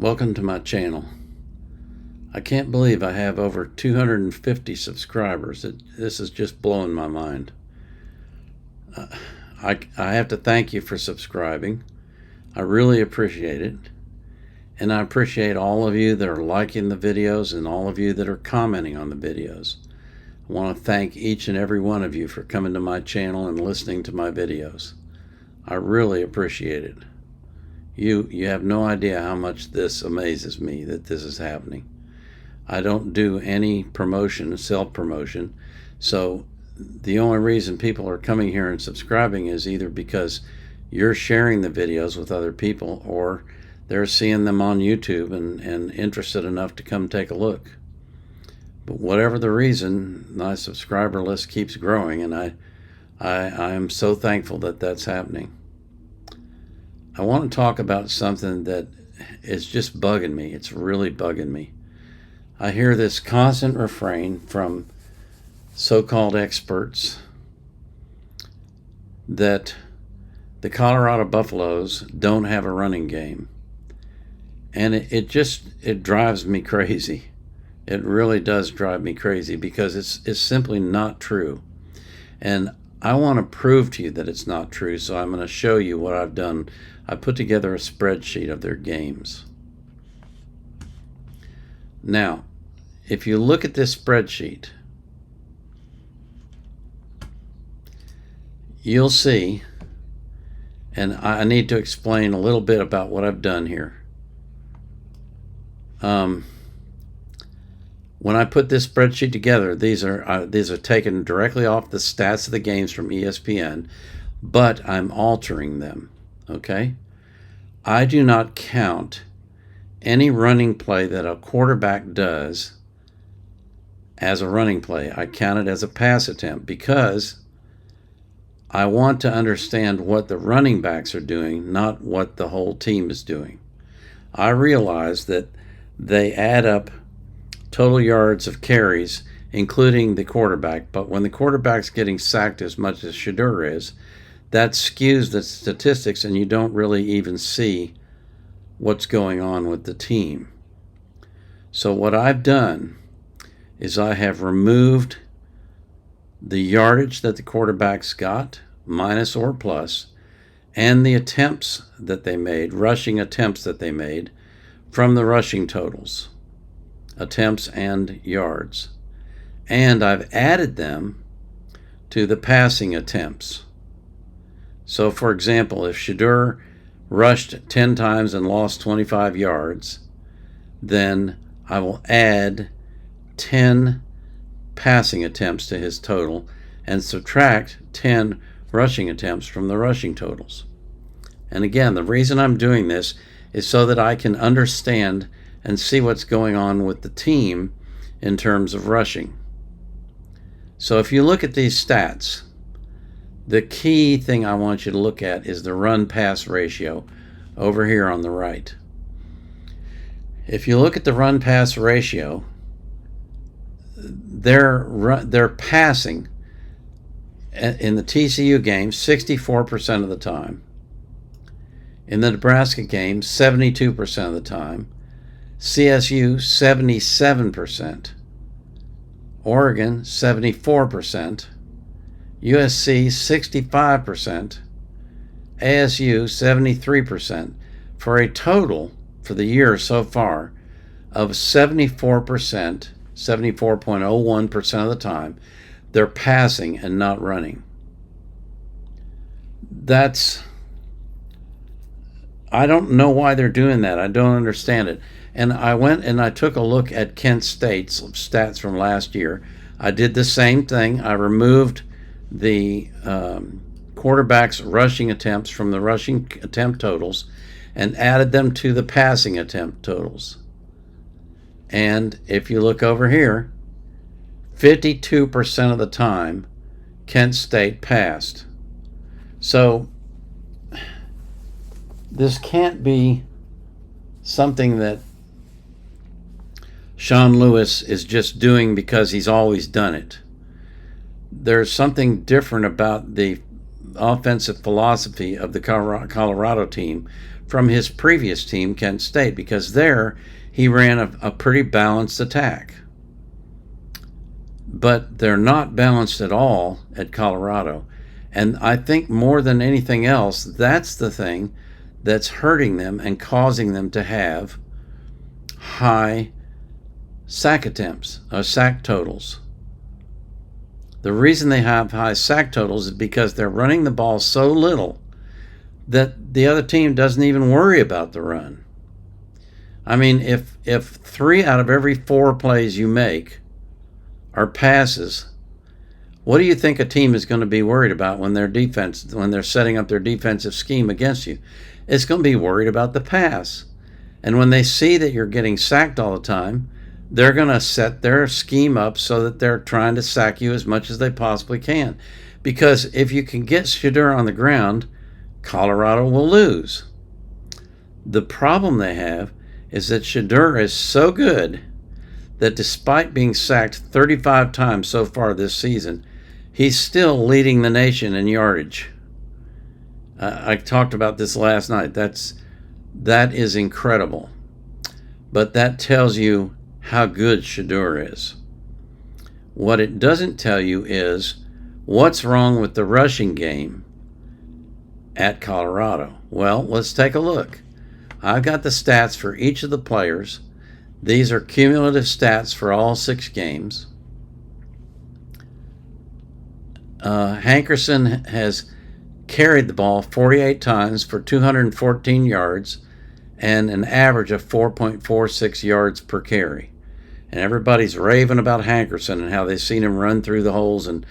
Welcome to my channel. I can't believe I have over 250 subscribers. This is just blowing my mind. I have to thank you for subscribing. I really appreciate it. And I appreciate all of you that are liking the videos and all of you that are commenting on the videos. I want to thank each and every one of you for coming to my channel and listening to my videos. I really appreciate it. You have no idea how much this amazes me that this is happening. I don't do any promotion, self-promotion, so the only reason people are coming here and subscribing is either because you're sharing the videos with other people or they're seeing them on YouTube and interested enough to come take a look. But whatever the reason, my subscriber list keeps growing, and I am so thankful that that's happening. I want to talk about something that is just bugging me. It's really bugging me. I hear this constant refrain from so-called experts that the Colorado Buffaloes don't have a running game. And it drives me crazy. It really does drive me crazy because it's simply not true. And I want to prove to you that it's not true, so I'm going to show you what I've done. I put together a spreadsheet of their games. Now, if you look at this spreadsheet, you'll see, and I need to explain a little bit about what I've done here. When I put this spreadsheet together, these are taken directly off the stats of the games from ESPN, but I'm altering them, okay? I do not count any running play that a quarterback does as a running play. I count it as a pass attempt because I want to understand what the running backs are doing, not what the whole team is doing. I realize that they add up total yards of carries, including the quarterback, but when the quarterback's getting sacked as much as Shedeur is, that skews the statistics and you don't really even see what's going on with the team. So what I've done is I have removed the yardage that the quarterbacks got, minus or plus, and the attempts that they made, rushing attempts that they made, from the rushing totals. Attempts and yards. And I've added them to the passing attempts. So for example, if Shedeur rushed 10 times and lost 25 yards, then I will add 10 passing attempts to his total and subtract 10 rushing attempts from the rushing totals. And again, the reason I'm doing this is so that I can understand and see what's going on with the team in terms of rushing. So if you look at these stats, the key thing I want you to look at is the run-pass ratio over here on the right. If you look at the run-pass ratio, they're passing in the TCU game 64% of the time. In the Nebraska game, 72% of the time. CSU, 77%. Oregon, 74%. USC, 65%. ASU, 73%. For a total for the year so far of 74%, 74.01% of the time, they're passing and not running. I don't know why they're doing that. I don't understand it. And I went and I took a look at Kent State's stats from last year. I did the same thing. I removed the quarterback's rushing attempts from the rushing attempt totals and added them to the passing attempt totals. And if you look over here, 52% of the time, Kent State passed. So this can't be something that Sean Lewis is just doing because he's always done it. There's something different about the offensive philosophy of the Colorado team from his previous team, Kent State, because there he ran a pretty balanced attack. But they're not balanced at all at Colorado. And I think more than anything else, that's the thing that's hurting them and causing them to have high sack attempts, sack totals. The reason they have high sack totals is because they're running the ball so little that the other team doesn't even worry about the run. I mean, if 3 out of every 4 plays you make are passes, what do you think a team is going to be worried about when they're setting up their defensive scheme against you? It's going to be worried about the pass. And when they see that you're getting sacked all the time, they're going to set their scheme up so that they're trying to sack you as much as they possibly can. Because if you can get Shedeur on the ground, Colorado will lose. The problem they have is that Shedeur is so good that despite being sacked 35 times so far this season, he's still leading the nation in yardage. I talked about this last night. That is incredible. But that tells you how good Shedeur is. What it doesn't tell you is what's wrong with the rushing game at Colorado. Well, let's take a look. I've got the stats for each of the players. These are cumulative stats for all 6 games. Hankerson has carried the ball 48 times for 214 yards and an average of 4.46 yards per carry. And everybody's raving about Hankerson and how they've seen him run through the holes and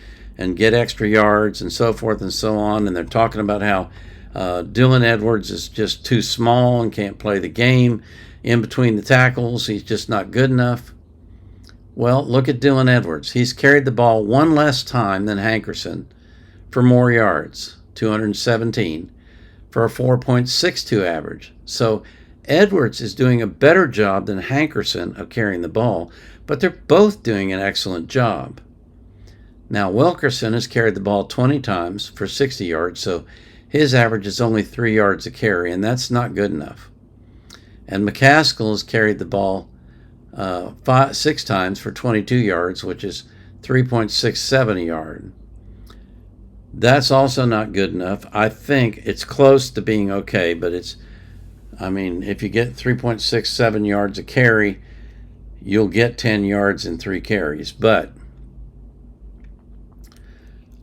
get extra yards and so forth and so on. And they're talking about how Dylan Edwards is just too small and can't play the game in between the tackles. He's just not good enough. Well, look at Dylan Edwards. He's carried the ball 1 less time than Hankerson for more yards, 217, for a 4.62 average. So Edwards is doing a better job than Hankerson of carrying the ball, but they're both doing an excellent job. Now, Wilkerson has carried the ball 20 times for 60 yards, so his average is only 3 yards a carry, and that's not good enough. And McCaskill has carried the ball 6 times for 22 yards, which is 3.67 a yard. That's also not good enough. I think it's close to being okay, but if you get 3.67 yards a carry, you'll get 10 yards in 3 carries. But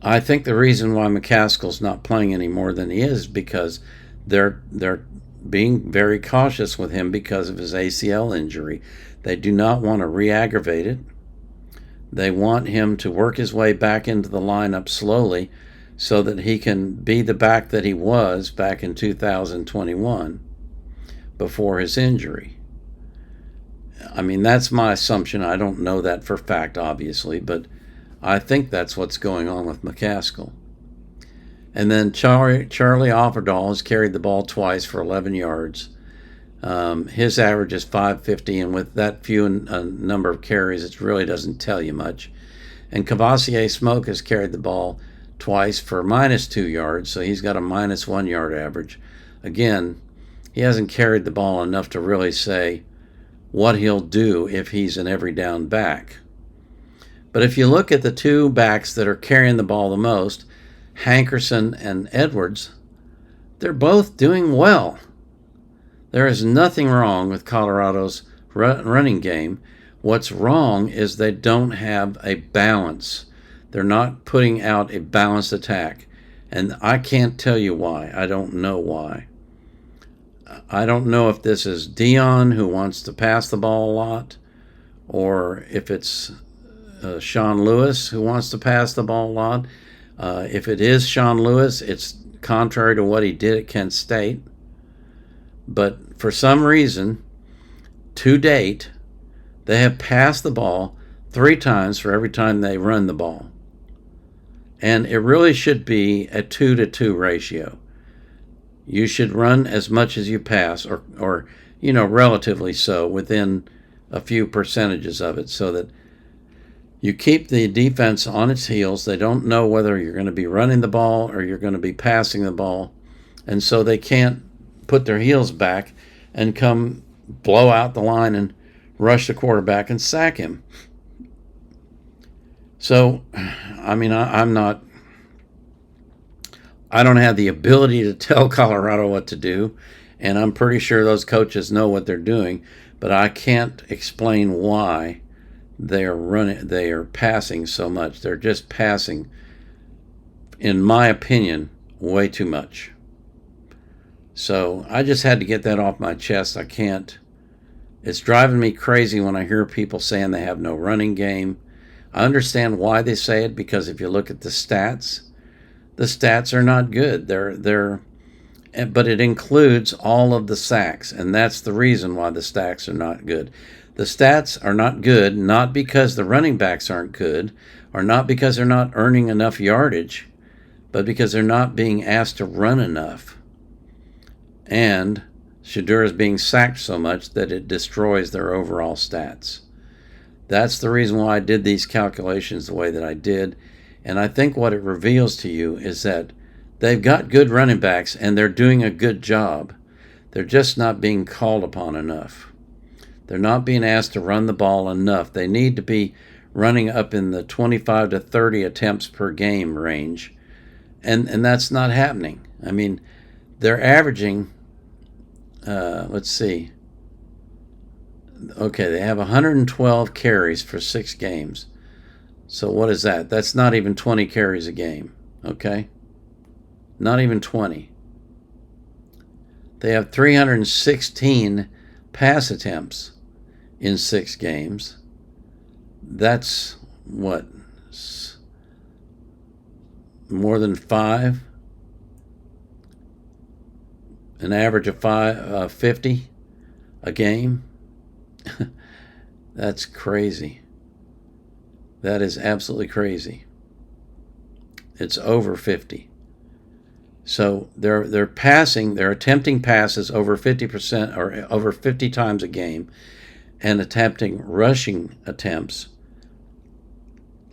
I think the reason why McCaskill's not playing any more than he is because they're being very cautious with him because of his ACL injury. They do not want to re-aggravate it. They want him to work his way back into the lineup slowly so that he can be the back that he was back in 2021 before his injury. I mean, that's my assumption. I don't know that for fact, obviously, but I think that's what's going on with McCaskill. And then Charlie Offerdahl has carried the ball twice for 11 yards. His average is 550, and with that few number of carries, it really doesn't tell you much. And Cavassier Smoke has carried the ball twice for -2 yards, so he's got a -1 yard average. Again, he hasn't carried the ball enough to really say what he'll do if he's an every down back. But if you look at the 2 backs that are carrying the ball the most, Hankerson and Edwards, they're both doing well. There is nothing wrong with Colorado's running game. What's wrong is they don't have a balance. They're not putting out a balanced attack. And I can't tell you why. I don't know why. I don't know if this is Dion who wants to pass the ball a lot, or if it's Sean Lewis who wants to pass the ball a lot. If it is Sean Lewis, it's contrary to what he did at Kent State. But for some reason, to date, they have passed the ball 3 times for every time they run the ball. And it really should be a 2-to-2 ratio. You should run as much as you pass, or relatively so, within a few percentages of it, so that you keep the defense on its heels. They don't know whether you're going to be running the ball or you're going to be passing the ball, and so they can't put their heels back and come blow out the line and rush the quarterback and sack him. So, I mean, I don't have the ability to tell Colorado what to do, and I'm pretty sure those coaches know what they're doing, but I can't explain why they are passing so much. They're just passing, in my opinion, way too much. So I just had to get that off my chest. I can't. It's driving me crazy when I hear people saying they have no running game. I understand why they say it, because if you look at the stats are not good. But it includes all of the sacks, and that's the reason why the stats are not good. The stats are not good, not because the running backs aren't good, or not because they're not earning enough yardage, but because they're not being asked to run enough. And Shedeur is being sacked so much that it destroys their overall stats. That's the reason why I did these calculations the way that I did. And I think what it reveals to you is that they've got good running backs and they're doing a good job. They're just not being called upon enough. They're not being asked to run the ball enough. They need to be running up in the 25 to 30 attempts per game range. And that's not happening. I mean, they're averaging, let's see. Okay, they have 112 carries for 6 games. So what is that? That's not even 20 carries a game, okay? Not even 20. They have 316 pass attempts in 6 games. That's what? More than 5? An average of 50 a game? That's crazy. That is absolutely crazy. It's over 50. So they're attempting passes over 50% or over 50 times a game, and attempting rushing attempts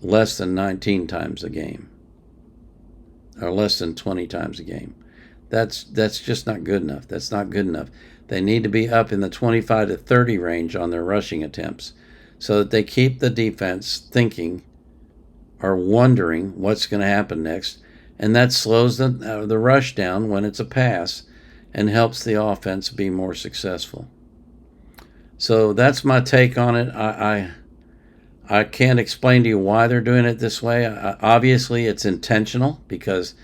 less than 19 times a game, or less than 20 times a game. That's just not good enough. That's not good enough. They need to be up in the 25 to 30 range on their rushing attempts, so that they keep the defense thinking or wondering what's going to happen next, and that slows the rush down when it's a pass and helps the offense be more successful. So that's my take on it. I can't explain to you why they're doing it this way. Obviously, it's intentional, because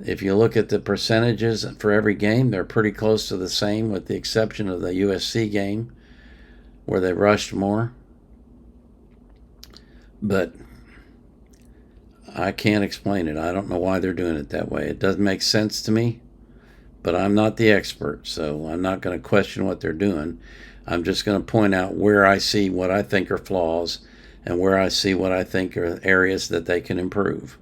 if you look at the percentages for every game, they're pretty close to the same, with the exception of the USC game where they rushed more. But I can't explain it. I don't know why they're doing it that way. It doesn't make sense to me, but I'm not the expert, so I'm not going to question what they're doing. I'm just going to point out where I see what I think are flaws and where I see what I think are areas that they can improve.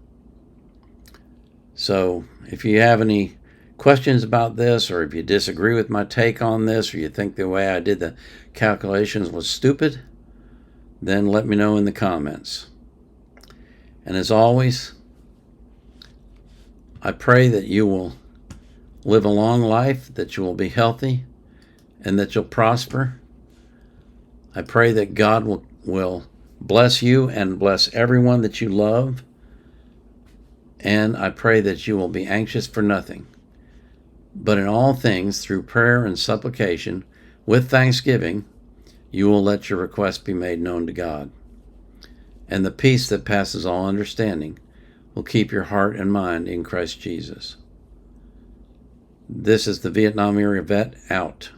So if you have any questions about this, or if you disagree with my take on this, or you think the way I did the calculations was stupid, then let me know in the comments. And as always, I pray that you will live a long life, that you will be healthy, and that you'll prosper. I pray that God will bless you and bless everyone that you love. And I pray that you will be anxious for nothing, but in all things, through prayer and supplication, with thanksgiving, you will let your requests be made known to God. And the peace that passes all understanding will keep your heart and mind in Christ Jesus. This is the Vietnam Era Vet, out.